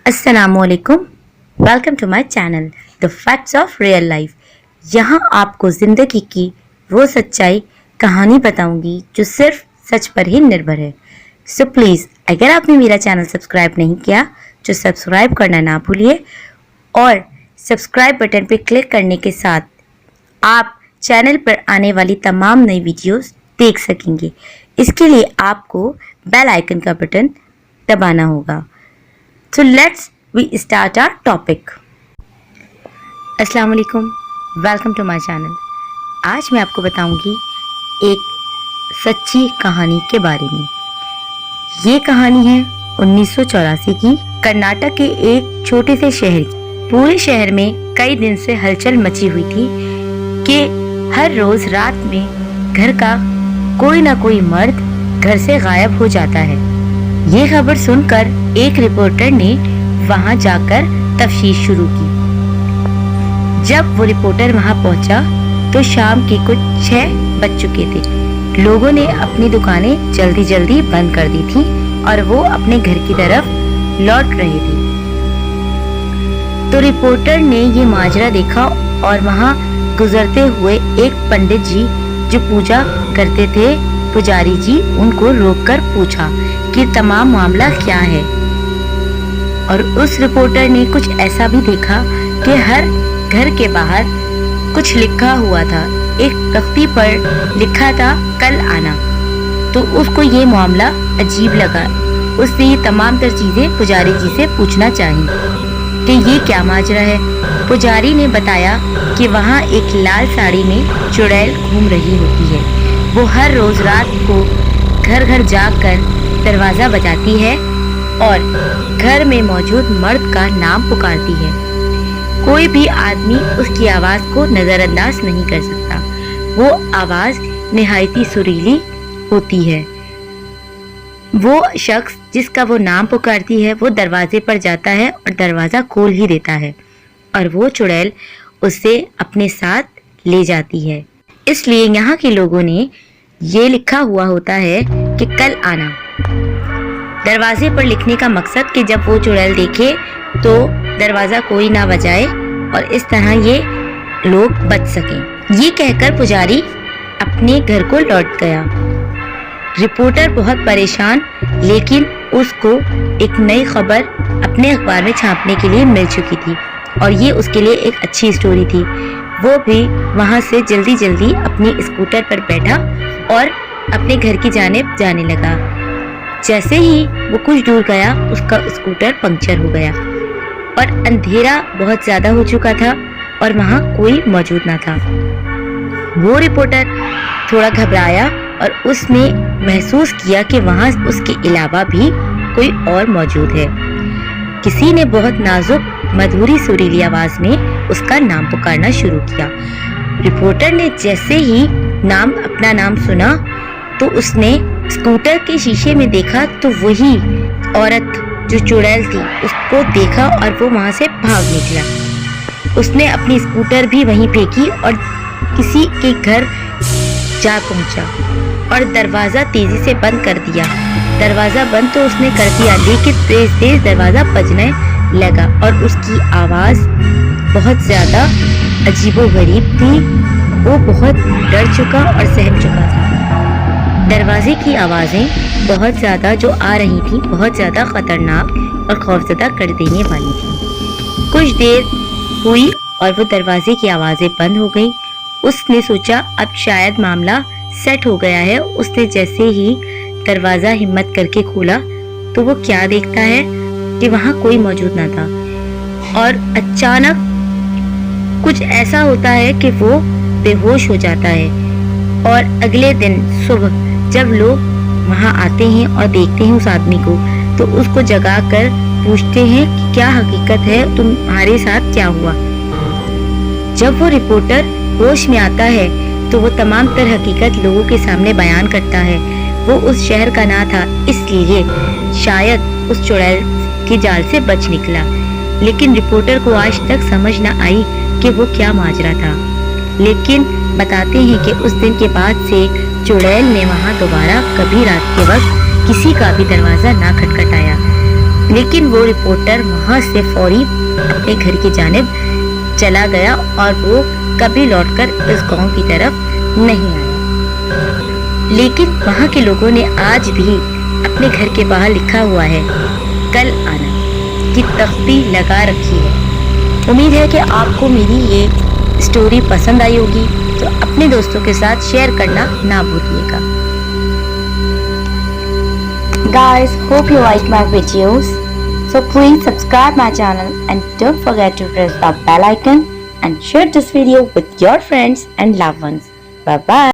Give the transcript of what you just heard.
अस्सलाम वालेकुम। Welcome to my channel the facts of real life. यहाँ आपको ज़िंदगी की वो सच्चाई कहानी बताऊंगी जो सिर्फ सच पर ही निर्भर है। सो प्लीज़ अगर आपने मेरा चैनल सब्सक्राइब नहीं किया तो सब्सक्राइब करना ना भूलिए और सब्सक्राइब बटन पर क्लिक करने के साथ आप चैनल पर आने वाली तमाम नई वीडियोस देख सकेंगे। इसके लिए आपको बेल आइकन का बटन दबाना होगा। So let's we start our topic. अस्सलाम वालेकुम, वेलकम टू माय चैनल। आज मैं आपको बताऊंगी एक सच्ची कहानी के बारे में। ये कहानी है 1984 की, कर्नाटक के एक छोटे से शहर की। पूरे शहर में कई दिन से हलचल मची हुई थी कि हर रोज रात में घर का कोई ना कोई मर्द घर से गायब हो जाता है। ये खबर सुनकर एक रिपोर्टर ने वहां जाकर तफ्तीश शुरू की। जब वो रिपोर्टर वहां पहुंचा तो शाम के कुछ 6 बज चुके थे। लोगों ने अपनी दुकानें जल्दी जल्दी बंद कर दी थी और वो अपने घर की तरफ लौट रहे थे। तो रिपोर्टर ने ये माजरा देखा और वहां गुजरते हुए एक पंडित जी जो पूजा करते थे, पुजारी जी, उनको रोककर पूछा कि तमाम मामला क्या है। और उस रिपोर्टर ने कुछ ऐसा भी देखा कि हर घर के बाहर कुछ लिखा हुआ था। एक तख्ती पर लिखा था कल आना। तो उसको ये मामला अजीब लगा। उसने ये तमाम तर चीजें पुजारी जी से पूछना चाही कि ये क्या माजरा है। पुजारी ने बताया कि वहाँ एक लाल साड़ी में चुड़ैल घूम रही होती है। वो हर रोज रात को घर घर जाकर दरवाजा बजाती है और घर में मौजूद मर्द का नाम पुकारती है। कोई भी आदमी उसकी आवाज को नजरअंदाज नहीं कर सकता। वो आवाज निहायती सुरीली होती है। वो शख्स जिसका वो नाम पुकारती है वो दरवाजे पर जाता है और दरवाजा खोल ही देता है और वो चुड़ैल उसे अपने साथ ले जाती है। इसलिए यहाँ के लोगों ने ये लिखा हुआ होता है कि कल आना। दरवाजे पर लिखने का मकसद कि जब वो चुड़ैल देखे तो दरवाजा कोई ना बजाए और इस तरह ये लोग बच सकें। ये कहकर पुजारी अपने घर को लौट गया। रिपोर्टर बहुत परेशान, लेकिन उसको एक नई खबर अपने अखबार में छापने के लिए मिल चुकी थी और ये उसके लिए एक अच्छी स्टोरी थी। वो भी वहां से जल्दी जल्दी अपनी स्कूटर पर बैठा और अपने घर की जानिब जाने लगा। जैसे ही वो कुछ दूर गया उसका स्कूटर पंक्चर हो गया और अंधेरा बहुत ज्यादा हो चुका था और वहां कोई मौजूद ना था। वो रिपोर्टर थोड़ा घबराया और उसने महसूस किया कि वहां उसके अलावा भी कोई और मौजूद है। किसी ने बहुत नाजुक मधुरी सुरीली आवाज में उसका नाम पुकारना शुरू किया। रिपोर्टर ने जैसे ही अपना नाम सुना तो उसने स्कूटर के शीशे में देखा तो वही औरत जो चुड़ैल थी उसको देखा और वो वहां से भाग निकला। उसने अपनी स्कूटर भी वहीं फेंकी और किसी के घर जा पहुंचा और दरवाजा तेजी से बंद कर दिया। दरवाजा बंद तो उसने कर दिया, लेकिन तेज तेज दरवाजा बजने लगा और उसकी आवाज बहुत ज्यादा अजीबोगरीब थी। वो बहुत डर चुका और सहम चुका था। दरवाजे की आवाजें बहुत ज्यादा जो आ रही थी बहुत ज्यादा खतरनाक और खौफजदा कर देने वाली थी। कुछ देर हुई और वो दरवाजे की आवाजें बंद हो गई। उसने सोचा अब शायद मामला सेट हो गया है। उसने जैसे ही दरवाजा हिम्मत करके खोला तो वो क्या देखता है कि वहां कोई मौजूद ना था और अचानक कुछ ऐसा होता है कि वो बेहोश हो जाता है। और अगले दिन सुबह जब लोग वहां आते हैं और देखते हैं उस आदमी को तो उसको जगा कर पूछते हैं कि क्या हकीकत है, तुम्हारे साथ क्या हुआ। जब वो रिपोर्टर होश में आता है तो वो तमाम तर हकीकत लोगों के सामने बयान करता है। वो उस शहर का ना था, इसलिए शायद उस चुड़ैल के जाल से बच निकला। लेकिन रिपोर्टर को आज तक समझ न आई कि वो क्या माजरा था। लेकिन बताते हैं कि उस दिन के बाद से चुड़ैल ने वहां दोबारा कभी रात के वक्त किसी का भी दरवाजा ना खटखटाया। लेकिन वो रिपोर्टर वहां से फौरी अपने घर की जानिब चला गया और वो कभी लौटकर इस गांव की तरफ नहीं आया। लेकिन वहां के लोगों ने आज भी अपने घर के बाहर लिखा हुआ है कल आना की तख्ती लगा रखी है। उम्मीद है कि आपको मेरी ये स्टोरी पसंद आई होगी, तो अपने दोस्तों के साथ शेयर करना ना भूलिएगा। Guys, hope you like my videos. So please subscribe my channel and don't forget to press the bell icon and share this video with your friends and loved ones. Bye bye.